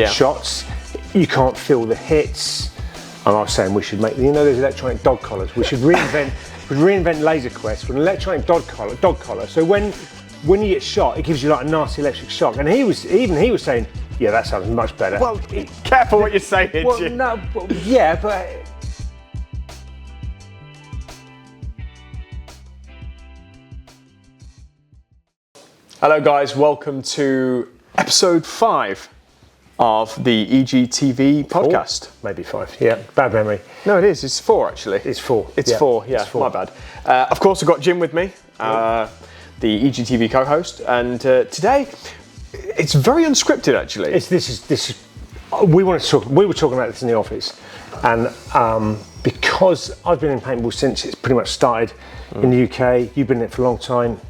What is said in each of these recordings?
shots. You can't feel the hits. And I was saying we should make, those electronic dog collars. We should reinvent Laser Quest with an electronic dog collar. So when you get shot, it gives you like a nasty electric shock. And he was saying, yeah, that sounds much better. Well, careful what you're saying, Jim. No, yeah, but. Hello guys, welcome to episode 5 of the EGTV podcast. 4? Maybe 5, yeah, bad memory. No, it is, it's 4 actually. It's 4. It's 4, yeah, it's 4. My bad. Of course, I've got Jim with me, the EGTV co-host, and today, it's very unscripted actually. We were talking about this in the office, and because I've been in paintball since it's pretty much started in the UK, you've been in it for a long time,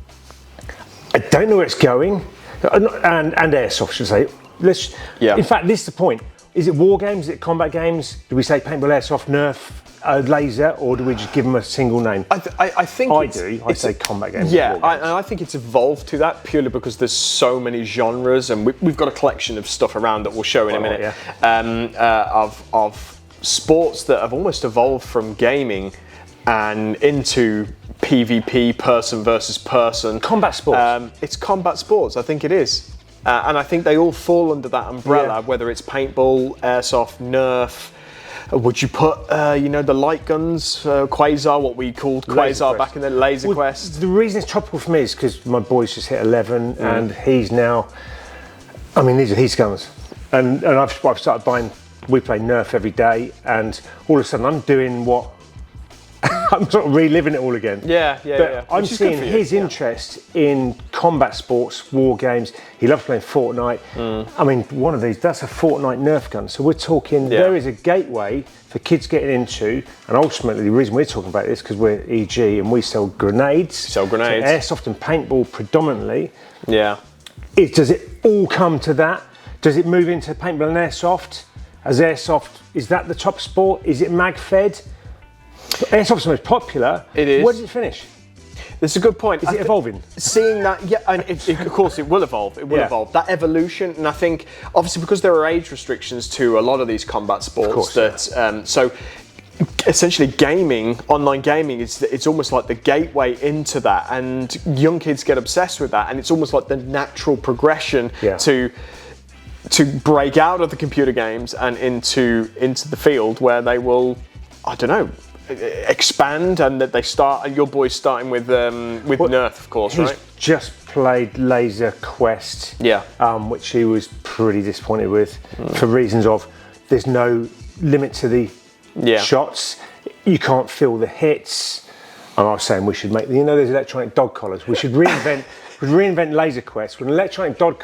I don't know where it's going, and airsoft, should I say. In fact, this is the point. Is it war games? Is it combat games? Do we say paintball, airsoft, Nerf, laser, or do we just give them a single name? I think I say combat games. Yeah, and I think it's evolved to that purely because there's so many genres, and we've got a collection of stuff around that we'll show in a minute, of sports that have almost evolved from gaming and into PvP, person versus person. Combat sports. It's combat sports, I think it is. And I think they all fall under that umbrella, whether it's paintball, airsoft, Nerf. Would you put, the light guns, Quasar, what we called Quasar back in the Laser Quest? The reason it's tropical for me is because my boy's just hit 11 and he's now, these are his guns. And I've started buying, we play Nerf every day, and all of a sudden I'm doing what, I'm sort of reliving it all again. Yeah. I'm seeing his interest in combat sports, war games. He loves playing Fortnite. One of these, that's a Fortnite Nerf gun. So we're talking, there is a gateway for kids getting into, and ultimately the reason we're talking about this, because we're EG and we sell grenades. So airsoft and paintball predominantly. Yeah. Does it all come to that? Does it move into paintball and airsoft? As airsoft, is that the top sport? Is it mag-fed? Airsoft's the most popular. It is. Where does it finish? That's a good point. Is it evolving? Seeing that, and of course it will evolve. It will evolve. That evolution, and I think obviously because there are age restrictions to a lot of these combat sports, so essentially gaming, online gaming, it's almost like the gateway into that, and young kids get obsessed with that, and it's almost like the natural progression to break out of the computer games and into the field where they will, I don't know, expand, and that they start, and your boy's starting with Nerf, of course, right? He's just played Laser Quest, which he was pretty disappointed with for reasons of there's no limit to the shots, you can't feel the hits, and I was saying we should make those electronic dog collars. We should reinvent Laser Quest with an electronic dog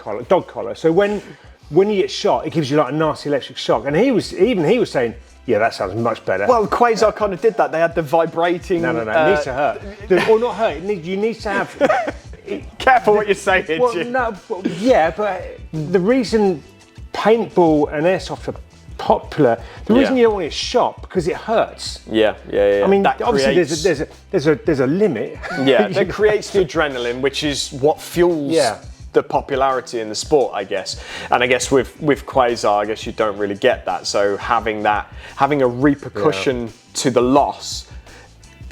collar. So when you get shot, it gives you like a nasty electric shock, and he was saying, yeah, that sounds much better. Well, Quasar kind of did that. They had the vibrating. No. It needs to hurt. Or not hurt. You need to have. Careful what you're saying, Jim. But the reason paintball and airsoft are popular, the reason you don't want to get shot, because it hurts. Yeah. Obviously there's a limit. Yeah, that creates the adrenaline, which is what fuels the popularity in the sport, I guess. And I guess with Quasar, I guess you don't really get that. So having a repercussion to the loss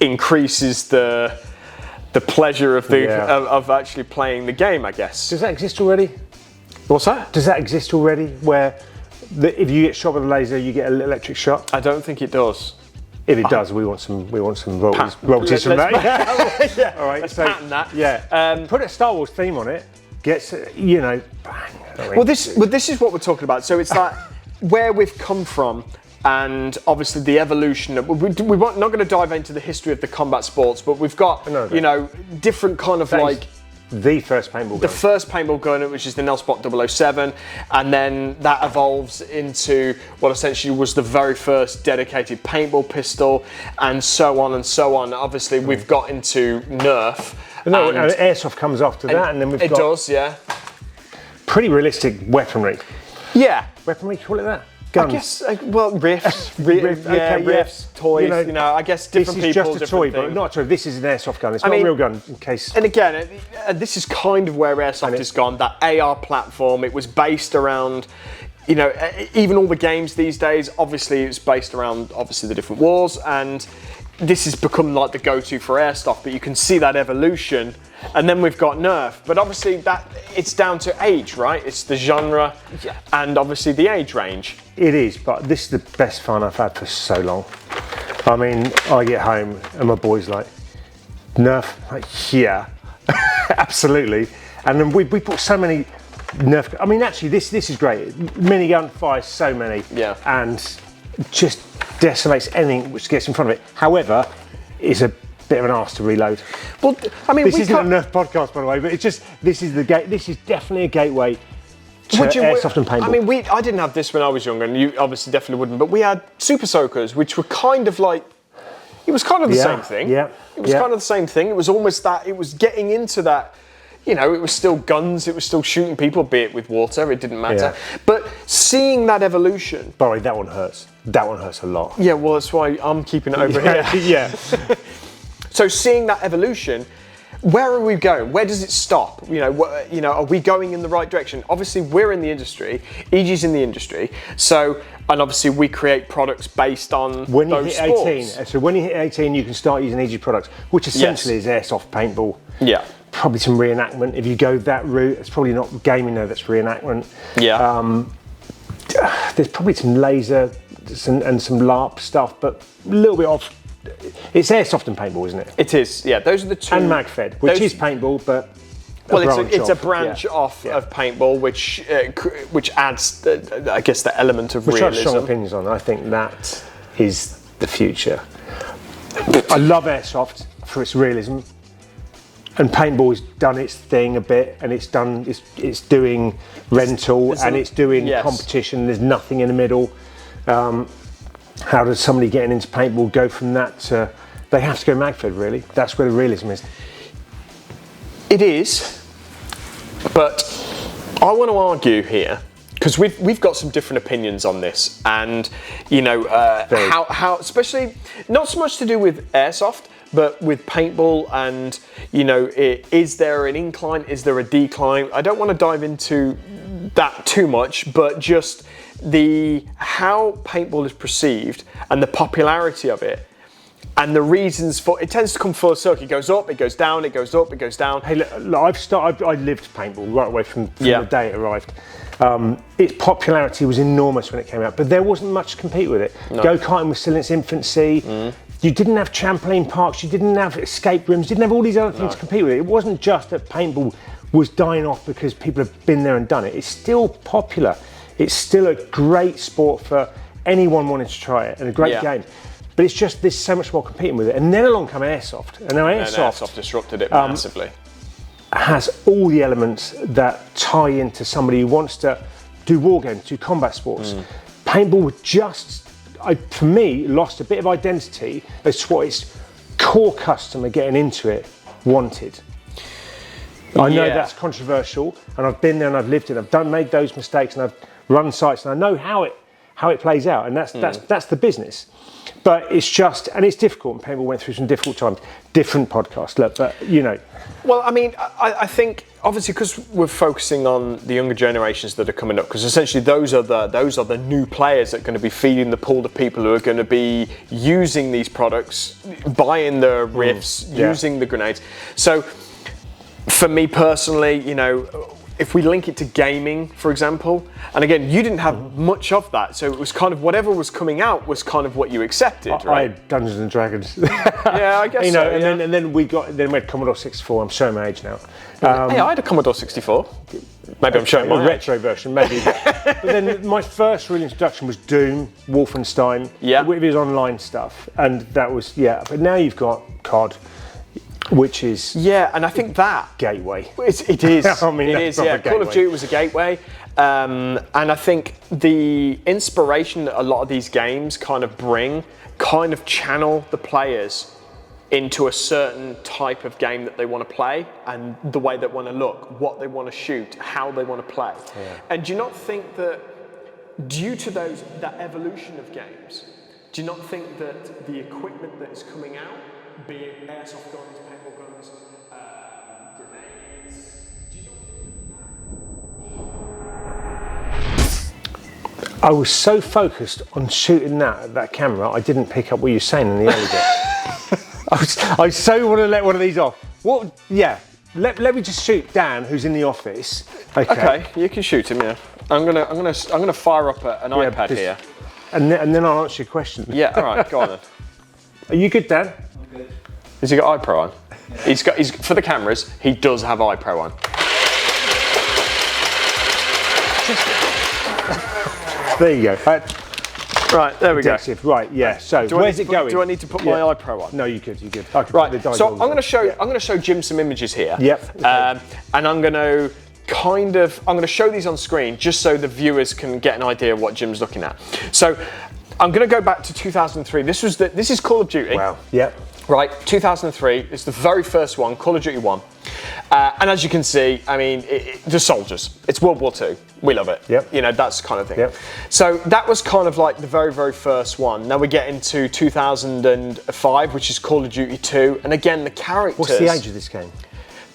increases the pleasure of of actually playing the game, I guess. Does that exist already? What's that? Does that exist already, where if you get shot with a laser, you get an electric shock? I don't think it does. If it does, we want some royalties from that. All right, let's patent that. Yeah. Put a Star Wars theme on it. Gets, bang. Well, this is what we're talking about. So it's like where we've come from, and obviously the evolution. We're not going to dive into the history of the combat sports, but we've got different kind of the first paintball gun. The first paintball gun, which is the Nelspot 007, and then that evolves into what essentially was the very first dedicated paintball pistol, and so on and so on. Obviously, we've got into Nerf. No, and airsoft comes after that, and then we've got... It does, yeah. Pretty realistic weaponry. Yeah. Weaponry, call it that? Guns. I guess, riffs, toys, I guess different people, This is just a toy, things. but not a toy. This is an airsoft gun. It's not a real gun, in case... And again, this is kind of where airsoft has gone, that AR platform. It was based around you know, even all the games these days, obviously it's based around the different wars, and this has become like the go-to for airsoft, but you can see that evolution. And then we've got Nerf, but obviously that it's down to age, right? It's the genre and obviously the age range. It is, but this is the best fun I've had for so long. I mean, I get home and my boy's like, Nerf? Like, yeah, absolutely. And then we bought so many Nerf. I mean, actually, this is great. Minigun fires so many, and just desolates anything which gets in front of it. However, it's a bit of an arse to reload. Well, I mean, this isn't a Nerf podcast, by the way, but it's just this is definitely a gateway to airsoft and paintball. I mean, I didn't have this when I was younger, and you obviously definitely wouldn't. But we had Super Soakers, which were kind of like. It was kind of the same thing. Yeah. It was kind of the same thing. It was almost that. It was getting into that. You know, it was still guns. It was still shooting people, be it with water. It didn't matter. Yeah. But seeing that evolution. By the way, that one hurts. That one hurts a lot. Yeah. Well, that's why I'm keeping it over here. Yeah. So seeing that evolution. Where are we going? Where does it stop? You know, are we going in the right direction? Obviously, we're in the industry. EG's in the industry. So, and obviously, we create products based on when those you hit sports. 18. So when you hit 18, you can start using EG products, which essentially is airsoft paintball. Yeah. Probably some reenactment. If you go that route, it's probably not gaming though. That's reenactment. Yeah. There's probably some laser and some LARP stuff, but a little bit off. It's airsoft and paintball, isn't it? It is, yeah. Those are the two. And MagFed, which is paintball, but it's a branch off of paintball, which adds, I guess, the element of realism. Which I have strong opinions on. I think that is the future. I love airsoft for its realism, and paintball has done its thing a bit, and it's doing rental and it's doing competition. There's nothing in the middle. How does somebody getting into paintball go from that to, they have to go MagFed really? That's where the realism is. It is, but I want to argue here, because we've got some different opinions on this, and you know, how especially, not so much to do with airsoft, but with paintball, and you know, is there an incline, is there a decline? I don't want to dive into that too much, but just how paintball is perceived and the popularity of it and the reasons for it tends to come full circle. It goes up, it goes down, it goes up, it goes down. Hey, look, I lived paintball right away from the day it arrived. Its popularity was enormous when it came out, but there wasn't much to compete with it. No. Go-karting was still in its infancy. You didn't have trampoline parks, you didn't have escape rooms, you didn't have all these other things to compete with it. It wasn't just that paintball was dying off because people have been there and done it. It's still popular. It's still a great sport for anyone wanting to try it, and a great game. But it's just there's so much more competing with it. And then along come airsoft, and now airsoft disrupted it massively. Has all the elements that tie into somebody who wants to do war games, do combat sports. Paintball just, for me, lost a bit of identity as to what its core customer getting into it wanted. I know that's controversial, and I've been there and I've lived it. I've made those mistakes, and I've run sites, and I know how it plays out, and that's the business. But it's just, and it's difficult, and paintball went through some difficult times. Different podcast, look, but you know. Well, I mean, I think obviously because we're focusing on the younger generations that are coming up, because essentially those are the new players that are going to be feeding the pool of people who are going to be using these products, buying the riffs, using the grenades. So, for me personally, you know, if we link it to gaming, for example, and again, you didn't have much of that, so it was kind of whatever was coming out was kind of what you accepted, right? I had Dungeons and Dragons. Yeah, I guess you know, so. And then we had Commodore 64. I'm showing my age now. Hey, I had a Commodore 64. Maybe I'm showing my retro version, maybe. But then my first real introduction was Doom, Wolfenstein. Yeah, with his online stuff, and that was But now you've got COD. Which is and I think that gateway. It is. I mean, it is. Yeah, Call of Duty was a gateway, and I think the inspiration that a lot of these games kind of bring, kind of channel the players into a certain type of game that they want to play, and the way they want to look, what they want to shoot, how they want to play. Yeah. And do you not think that due to that evolution of games, do you not think that the equipment that is coming out, be it airsoft guns, paintball guns, grenades, do you not think I was so focused on shooting that camera, I didn't pick up what you were saying in the early bit. I so want to let one of these off. What? Yeah. Let me just shoot Dan, who's in the office. Okay, you can shoot him. Yeah. I'm gonna fire up an iPad here. And then I'll answer your question. Yeah. All right. Go on then. Are you good, Dan? I'm good. Has he got iPro on? Yeah. He's for the cameras. He does have iPro on. There you go. Right, there we go. Right, yeah. So where's it going? Do I need to put my iPro on? No, you could. Right. So I'm going to show Jim some images here. Yep. Okay. And I'm going to show these on screen just so the viewers can get an idea of what Jim's looking at. So I'm going to go back to 2003. This is Call of Duty. Wow. Yep. Right, 2003. It's the very first one, Call of Duty 1. And as you can see, I mean, the soldiers. It's World War II. We love it. Yep. You know, that's the kind of thing. Yep. So that was kind of like the very, very first one. Now we get into 2005, which is Call of Duty 2. And again, the characters... What's the age of this game?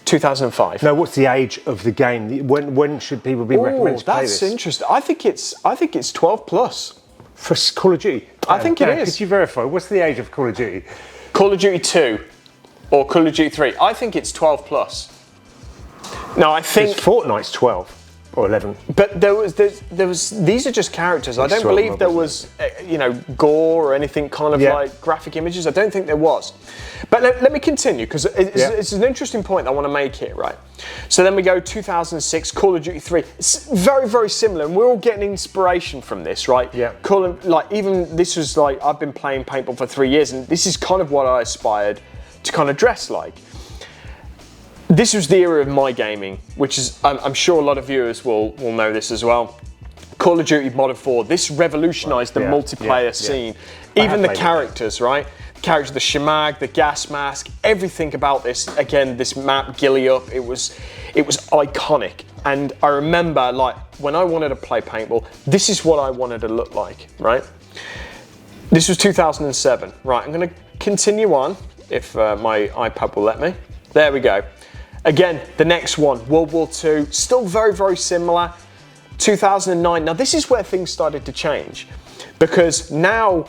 2005. No, what's the age of the game? When should people be recommended to play this? That's interesting. I think it's 12 plus. For Call of Duty? I think it is. Could you verify? What's the age of Call of Duty? Call of Duty 2 or Call of Duty 3. I think it's 12 plus. No, I think Fortnite's 12 or 11. But there was these are just characters. I don't believe there was gore or anything kind of like graphic images. I don't think there was. But let me continue because it's an interesting point I want to make here, right? So then we go 2006, Call of Duty 3. It's very, very similar, and we're all getting inspiration from this, right? Yeah. Even this was like, I've been playing paintball for 3 years, and this is kind of what I aspired to kind of dress like. This was the era of my gaming, which is, I'm sure a lot of viewers will know this as well. Call of Duty Modern 4, this revolutionised the multiplayer scene. Even the characters, right? The characters, the shemag, the gas mask, everything about this, again, this map, Gilly Up, it was iconic. And I remember, like, when I wanted to play paintball, this is what I wanted to look like, right? This was 2007. Right, I'm going to continue on, if my iPad will let me. There we go. Again, the next one, World War II, still very, very similar. 2009. Now, this is where things started to change because now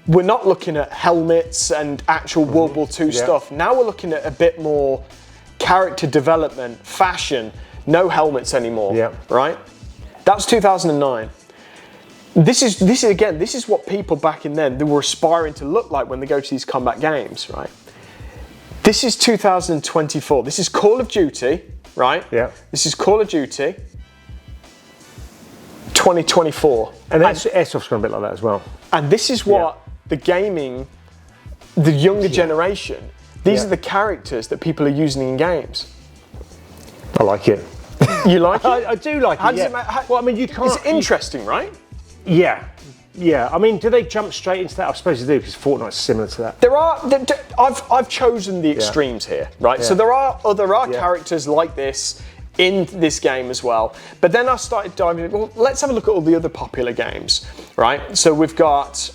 we're not looking at helmets and actual World War II stuff. Now we're looking at a bit more character development, fashion, no helmets anymore, right? That was 2009. This is what people back in then, they were aspiring to look like when they go to these combat games, right? This is 2024. This is Call of Duty, right? Yeah. This is Call of Duty 2024. And Airsoft's gone a bit like that as well. And this is what the gaming, the younger generation, these are the characters that people are using in games. I like it. You like it? I do like it, well, I mean, you can't... It's interesting, right? Yeah. Yeah, I mean, do they jump straight into that? I suppose they do, because Fortnite's similar to that. There are, I've chosen the extremes here, right? Yeah. So there are characters like this in this game as well. But then I started diving in, well, let's have a look at all the other popular games, right? So we've got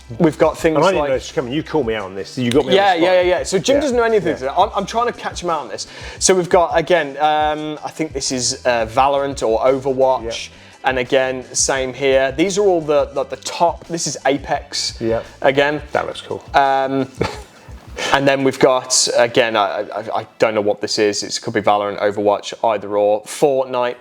things like... And I didn't know this was coming, you called me out on this, you got me on the spot. Yeah. So Jim doesn't know anything. I'm trying to catch him out on this. So we've got, again, I think this is Valorant or Overwatch. Yeah. And again, same here. These are all the top. This is Apex. Yeah. Again. That looks cool. And then we've got, again, I don't know what this is. It could be Valorant, Overwatch, either or, Fortnite.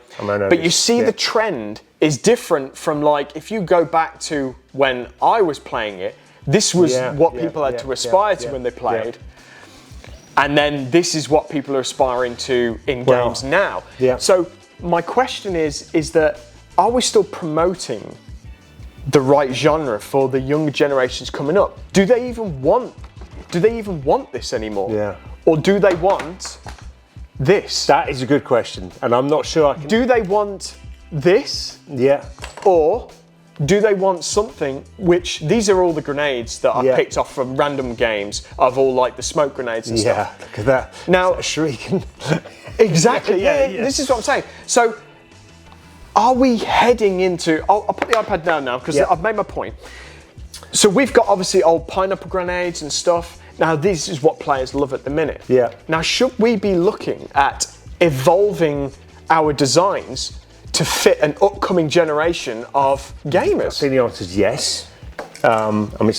But you see the trend is different from, like, if you go back to when I was playing it, this was what people had to aspire to when they played. And then this is what people are aspiring to in games now. Yeah. So my question is that, are we still promoting the right genre for the younger generations coming up? Do they even want this anymore? Yeah. Or do they want this? That is a good question, and I'm not sure I can... Do they want this? Yeah. Or do they want something which, these are all the grenades that I picked off from random games of all like the smoke grenades and stuff. Yeah, look at that. Now, a shrieking. Exactly, this is what I'm saying. So, are we heading into... I'll put the iPad down now because I've made my point. So we've got obviously old pineapple grenades and stuff. Now this is what players love at the minute. Yeah. Now should we be looking at evolving our designs to fit an upcoming generation of gamers? I think the answer is yes. I mean,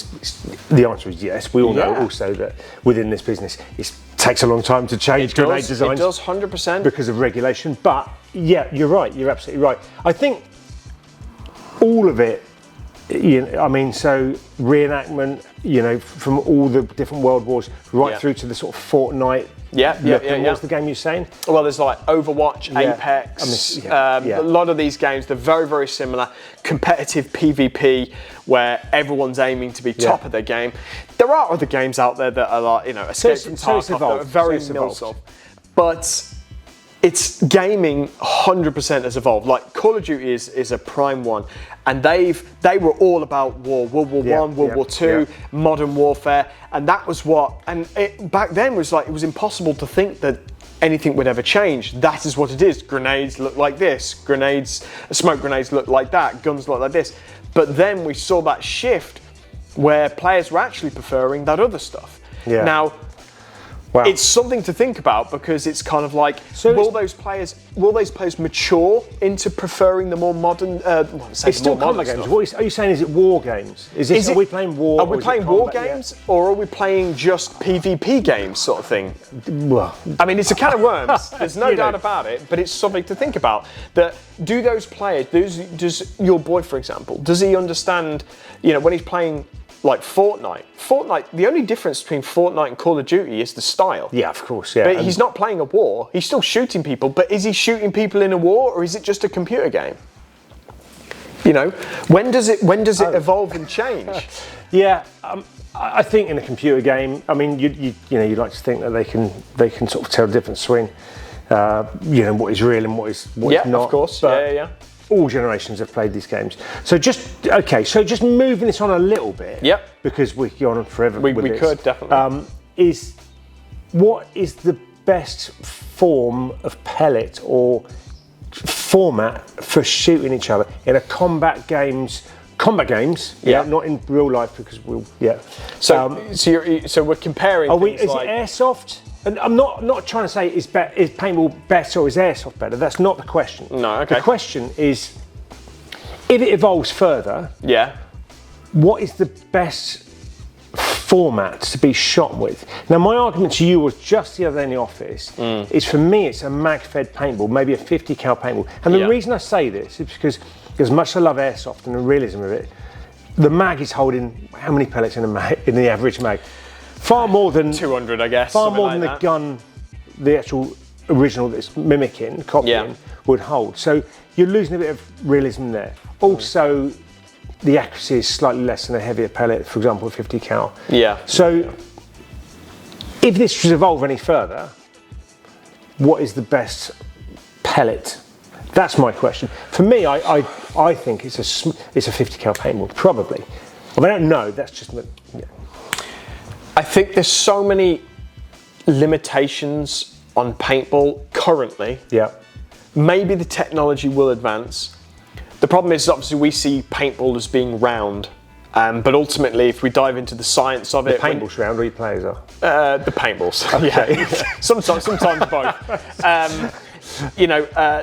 the answer is yes. We all know also that within this business, it takes a long time to change grenade designs. It does, 100%. Because of regulation. But yeah, you're right. You're absolutely right. I think all of it, I mean, so reenactment, from all the different world wars right through to the sort of Fortnite. What's the game you're saying? Well, there's like Overwatch, Apex, a lot of these games, they're very, very similar. Competitive PvP, where everyone's aiming to be top of their game. There are other games out there that are like, Escape from Tarkov, that are very mills. But it's gaming 100% has evolved. Like Call of Duty is a prime one, and they were all about war, World War One, World War Two, modern warfare, and that was what. And back then was like it was impossible to think that anything would ever change. That is what it is. Grenades look like this. Smoke grenades look like that. Guns look like this. But then we saw that shift where players were actually preferring that other stuff. Yeah. Now. Wow. It's something to think about because it's kind of like, will those players mature into preferring the more modern? It's still combat games. What are you saying? Is it war games? Are we playing war? Are we playing war games, or are we playing just PvP games, sort of thing? Well, I mean, it's a can of worms. There's no doubt about it, but it's something to think about. That do those players? Does your boy, for example, does he understand? When he's playing. Like Fortnite, the only difference between Fortnite and Call of Duty is the style. Yeah, of course, yeah. But he's not playing a war, he's still shooting people, but is he shooting people in a war or is it just a computer game? When does it evolve and change? Yeah, I think in a computer game, I mean, you'd like to think that they can sort of tell the difference between, what is real and what is not. Yeah, of course, yeah. All generations have played these games. So just moving this on a little bit. Yep. Because we could go on forever. We could definitely. What is the best form of pellet or format for shooting each other in a combat games? Not in real life because So we're comparing. Is it airsoft? And I'm not trying to say is paintball better or is airsoft better. That's not the question. No, okay. The question is, if it evolves further, what is the best format to be shot with? Now, my argument to you was just the other day in the office. Is for me, it's a mag-fed paintball, maybe a 50 cal paintball. And the reason I say this is because, as much as I love airsoft and the realism of it, the mag is holding how many pellets in the average mag? Far more than 200, I guess. Far more than the gun, the actual original that's mimicking, copying, would hold. So you're losing a bit of realism there. Also, the accuracy is slightly less than a heavier pellet, for example, a 50 cal. Yeah. So if this should evolve any further, what is the best pellet? That's my question. For me, I think it's a 50 cal paintball, probably. I don't know. That's just. I think there's so many limitations on paintball currently. Yeah. Maybe the technology will advance. The problem is obviously we see paintball as being round, but ultimately if we dive into the science of it... The paintball's round or your players are? The paintballs, okay. Sometimes both.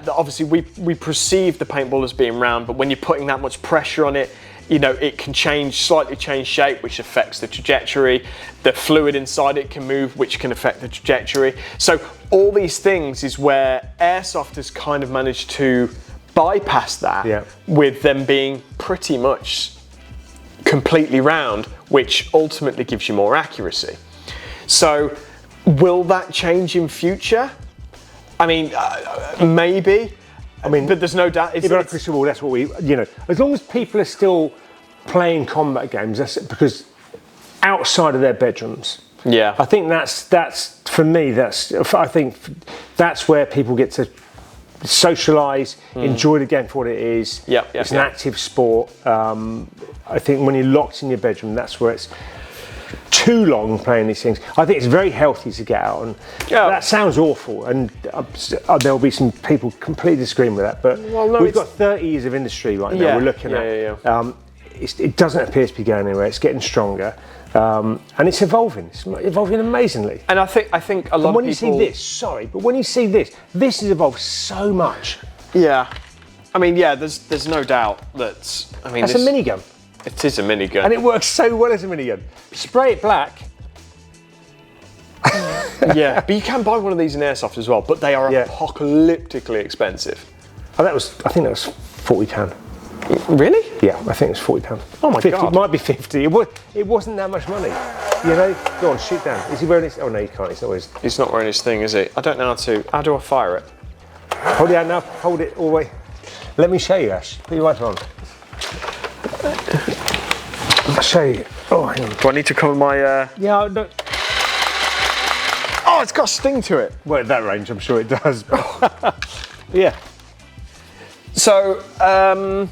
Obviously we perceive the paintball as being round, but when you're putting that much pressure on it, it can slightly change shape, which affects the trajectory. The fluid inside it can move, which can affect the trajectory. So all these things is where airsoft has kind of managed to bypass that with them being pretty much completely round, which ultimately gives you more accuracy. So will that change in future? I mean, maybe. But there's no doubt. Even at crystal ball, that's what we, as long as people are still playing combat games, that's because outside of their bedrooms. Yeah. I think that's for me. I think that's where people get to socialise, enjoy the game for what it is. It's an active sport. I think when you're locked in your bedroom, that's where it's too long playing these things. I think it's very healthy to get out, and that sounds awful, and there'll be some people completely disagreeing with that, but we've got 30 years of industry right now we're looking at. It doesn't appear to be going anywhere. It's getting stronger, and it's evolving. It's evolving amazingly. And I think a lot of people... When you see this has evolved so much. Yeah. I mean, yeah, there's no doubt that. I mean, that's a minigun. It is a minigun, and it works so well as a minigun. Spray it black. Yeah, but you can buy one of these in airsoft as well. But they are apocalyptically expensive. Oh, I think that was £40. Really? Yeah, I think it was £40. Oh my 50, God! It might be 50. It wasn't that much money. You know, go on, shoot down. Is he wearing his? Oh no, he can't. He's not wearing his thing, is he? I don't know how do I fire it? Hold it out now. Hold it all the way. Let me show you, Ash. Put your right on. I'll show you. Oh, hang on. Do I need to cover my? Yeah. No. Oh, it's got a sting to it. Well, at that range, I'm sure it does. Yeah. So, and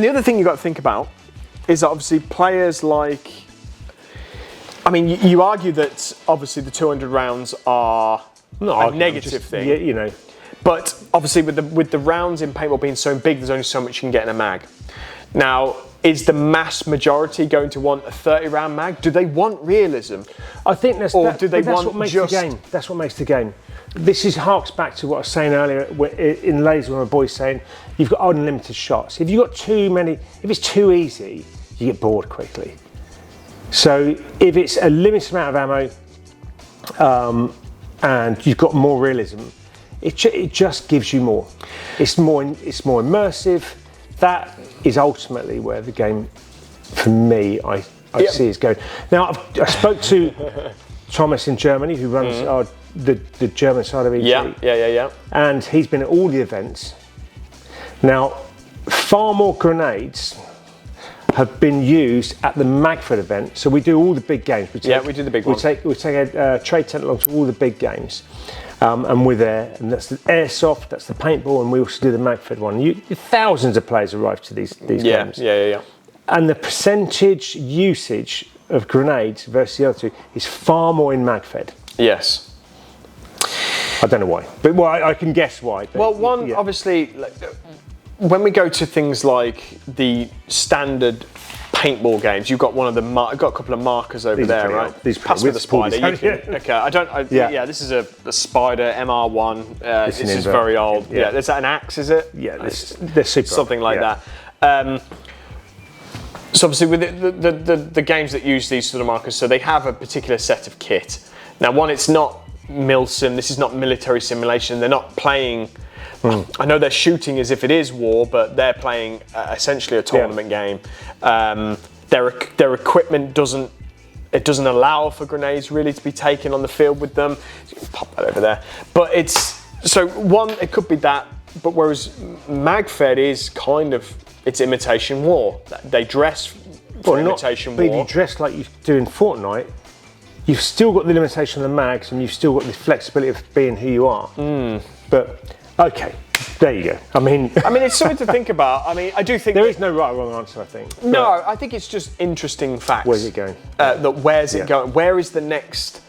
the other thing you've got to think about is that obviously players like. I mean, you argue that obviously the 200 rounds are a negative thing. Yeah, you know. But obviously with the rounds in paintball being so big, there's only so much you can get in a mag. Now, is the mass majority going to want a 30-round mag? Do they want realism? I think that's what makes the game. That's what makes the game. This harks back to what I was saying earlier in Laser, when my boy's saying you've got unlimited shots. If you've got too many, if it's too easy, you get bored quickly. So if it's a limited amount of ammo and you've got more realism, it just gives you more. It's more immersive. That is ultimately where the game, for me, I see is going. Now, I spoke to Thomas in Germany, who runs the German side of EG. Yeah. And he's been at all the events. Now, far more grenades have been used at the Magford event. So we do all the big games. We do the big ones. We take a trade tent along to all the big games. And we're there, and that's the airsoft, that's the paintball, and we also do the Magford one. Thousands of players arrive to these games. Yeah. And the percentage usage of grenades versus the other two is far more in Magfed. Yes. I don't know why, but I can guess why. Well, obviously, when we go to things like the standard paintball games, you've got I've got a couple of markers over there, right? Old. These pass with the spider. This is a spider MR1. This is very old. Yeah. Is that an axe? Is it? Yeah, they're super something like that. So obviously with the games that use these sort of markers, so they have a particular set of kit. Now, one, it's not milsim. This is not military simulation. They're not playing. I know they're shooting as if it is war, but they're playing essentially a tournament game. Their equipment doesn't allow for grenades really to be taken on the field with them. So you can pop that over there. But it could be that. But whereas Magfed is kind of, it's imitation war. They dress for imitation war. But if you dress like you do in Fortnite, you've still got the limitation of the mags, and you've still got the flexibility of being who you are. But okay, there you go. I mean, it's something to think about. I mean, I do think there is no right or wrong answer. I think. No, I think it's just interesting facts. Where's it going? Where's it going? Where is the next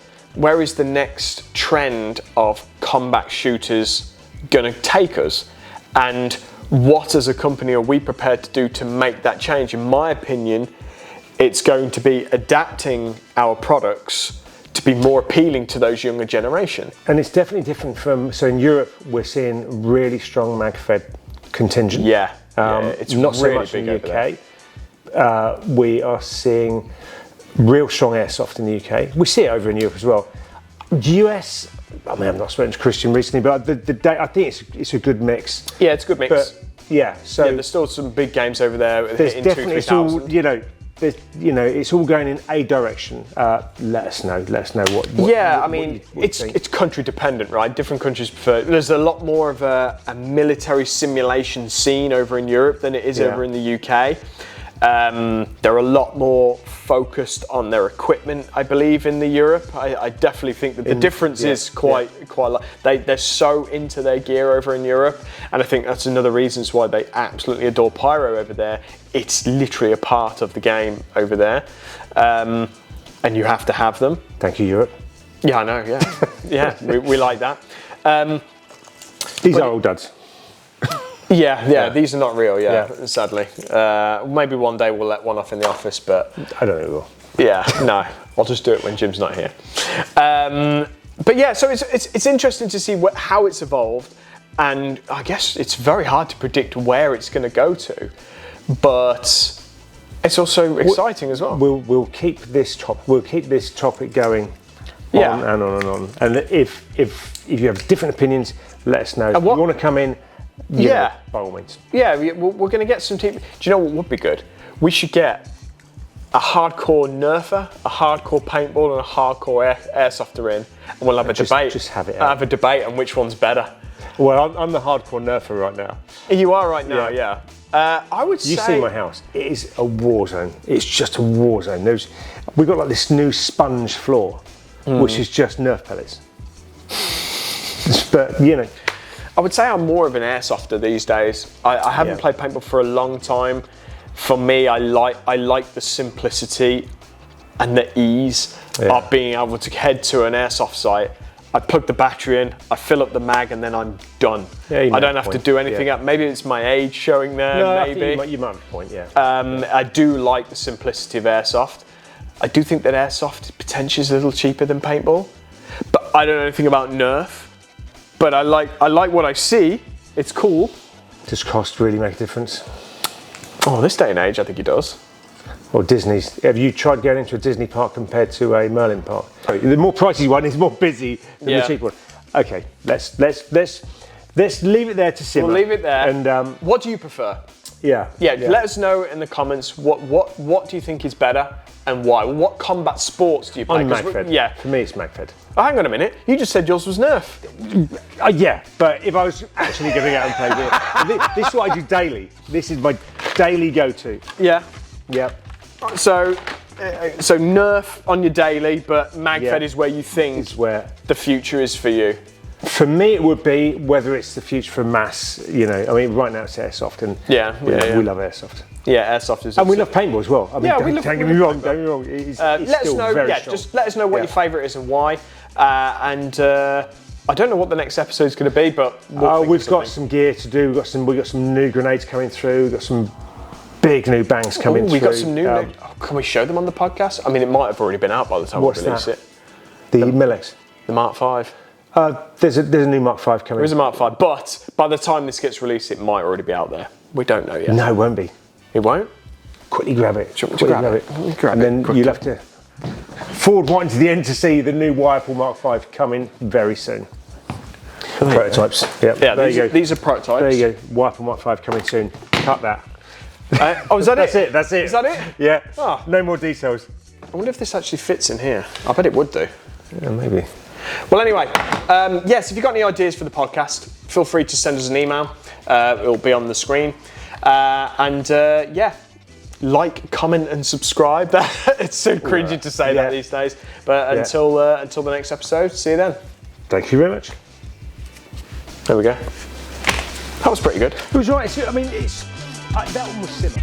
trend of combat shooters going to take us? And what, as a company, are we prepared to do to make that change? In my opinion, it's going to be adapting our products to be more appealing to those younger generation. And it's definitely different so in Europe, we're seeing really strong Magfed contingent. It's not really so much big in the UK. We are seeing real strong airsoft in the UK. We see it over in Europe as well. US, I've not spoken to Christian recently, but I think it's a good mix. Yeah, it's a good mix. But there's still some big games over there. There's definitely, it's all, it's all going in a direction. Let us know what. It's country dependent, right? Different countries prefer. There's a lot more of a military simulation scene over in Europe than it is over in the UK. They're a lot more focused on their equipment, I believe, in the Europe. I definitely think that the difference is quite a lot. They're so into their gear over in Europe, and I think that's another reason why they absolutely adore pyro over there. It's literally a part of the game over there, and you have to have them. Thank you, Europe. Yeah, I know. Yeah, we like that. These are all duds. Yeah, these are not real, sadly. Maybe one day we'll let one off in the office, but... I don't know. Yeah, no, I'll just do it when Jim's not here. But yeah, so it's interesting to see how it's evolved. and I guess it's very hard to predict where it's going to go to, but it's also exciting as well. We'll keep this topic going on and on and on. And if you have different opinions, let us know. If you want to come in, by all means. Yeah, we're going to get some team. Do you know what would be good? We should get a hardcore nerfer, a hardcore paintball, and a hardcore airsofter in, and we'll have a debate. Just have it. Have a debate on which one's better. Well, I'm the hardcore nerfer right now. You are right now, yeah. I would say. You see my house? It is a war zone. It's just a war zone. We've got like this new sponge floor, which is just Nerf pellets. But I would say I'm more of an airsofter these days. I haven't played paintball for a long time. For me, I like the simplicity and the ease of being able to head to an airsoft site. I plug the battery in, I fill up the mag, and then I'm done. Yeah, I don't have to do anything up. Maybe it's my age showing there. No, maybe you might have a point. Yeah. I do like the simplicity of airsoft. I do think that airsoft potentially is a little cheaper than paintball, but I don't know anything about Nerf. But I like what I see. It's cool. Does cost really make a difference? Oh, this day and age, I think it does. Or Disney's. Have you tried going into a Disney park compared to a Merlin park? The more pricey one is more busy than the cheap one. Okay, let's leave it there to simmer. We'll leave it there. And what do you prefer? Yeah. Let us know in the comments what do you think is better and why. What combat sports do you play? MagFed. Yeah. For me, it's MagFed. Oh, hang on a minute. You just said yours was Nerf. Yeah, but if I was actually going out and play this is what I do daily. This is my daily go-to. Yeah. Yep. So Nerf on your daily, but MagFed is where you think is where the future is for you. For me, it would be whether it's the future for mass. I mean, right now it's airsoft, and we love airsoft. Yeah, airsoft is. And we love paintball as well. I mean, don't get me wrong. It's let us know. Very strong. Just let us know what your favourite is and why. I don't know what the next episode is going to be, but we've got some gear to do. We've got some new grenades coming through. We've got some big new bangs coming through. We've got some new. Can we show them on the podcast? I mean, it might have already been out by the time we release it. The Millex. The Mark 5. There's a new Mark 5 coming. There is a Mark 5, but by the time this gets released, it might already be out there. We don't know yet. No, it won't be. It won't? Quickly grab it. Quickly grab it. And then you'll have to forward wind to the end to see the new Wirepool Mark 5 coming very soon. Prototypes. Yep. Yeah, there you go. These are prototypes. There you go. Wirepool Mark 5 coming soon. Cut that. Is that it? That's it. Is that it? Yeah. Oh. No more details. I wonder if this actually fits in here. I bet it would do. Yeah, maybe. Well, anyway, yes, if you've got any ideas for the podcast, feel free to send us an email. It'll be on the screen. Like, comment, and subscribe. It's so cringy to say that these days. But until the next episode, see you then. Thank you very much. There we go. That was pretty good. It was right. I mean, that one was similar.